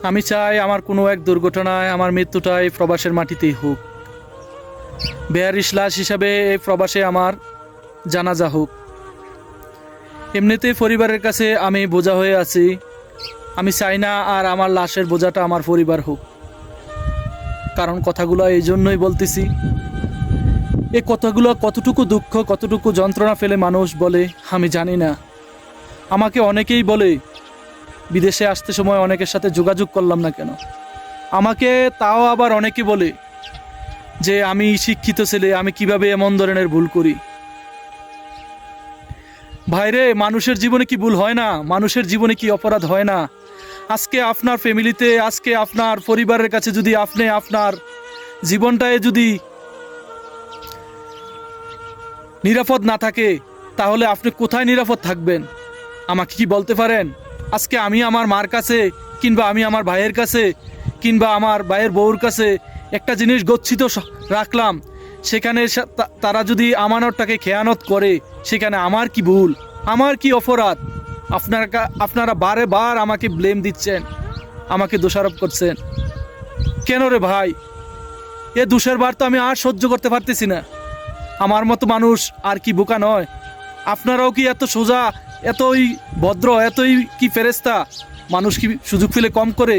আমি চাই আমার কোনো এক দুর্ঘটনায় আমার মৃত্যুটাই প্রবাসের মাটিতেই হোক। বেয়ারিশ লাশ হিসাবে এই প্রবাসে আমার জানাজা হোক। এমনিতেই পরিবারের কাছে আমি বোঝা হয়ে আছি। আমি চাই না আর আমার লাশের বোঝাটা আমার পরিবার হোক। কারণ কথাগুলো এই জন্যই বলতেছি, এই কথাগুলো কতটুকু দুঃখ, কতটুকু যন্ত্রণা ফেলে মানুষ বলে আমি জানি না। আমাকে অনেকেই বলে, বিদেশে আসতে সময় অনেকের সাথে যোগাযোগ করলাম না কেন। আমাকে তাও আবার অনেকে বলে যে আমি শিক্ষিত ছেলে, আমি কিভাবে এমন ধরনের ভুল করি। ভাইরে, মানুষের জীবনে কি ভুল হয় না? মানুষের জীবনে কি অপরাধ হয় না? আজকে আপনার ফ্যামিলিতে, আজকে আপনার পরিবারের কাছে যদি আপনি আপনার জীবনটায় যদি নিরাপদ না থাকে, তাহলে আপনি কোথায় নিরাপদ থাকবেন? আমাকে কি বলতে পারেন? আজকে আমি আমার মার কাছে, কিংবা আমি আমার ভাইয়ের কাছে, কিংবা আমার ভাইয়ের বউর কাছে একটা জিনিস গচ্ছিত রাখলাম, সেখানে তারা যদি আমানতটাকে খেয়ানত করে, সেখানে আমার কি ভুল, আমার কি অপরাধ? আপনারা বারে বার আমাকে ব্লেম দিচ্ছেন, আমাকে দোষারোপ করছেন। কেন রে ভাই? এ দোষের বার তো আমি আর সহ্য করতে পারতেছি না। আমার মতো মানুষ আর কি বোকা নয়? আপনারাও কি এত সোজা, এতই ভদ্র, এতই কি ফেরেস্তা? মানুষ কি সুযোগ পেলে কম করে?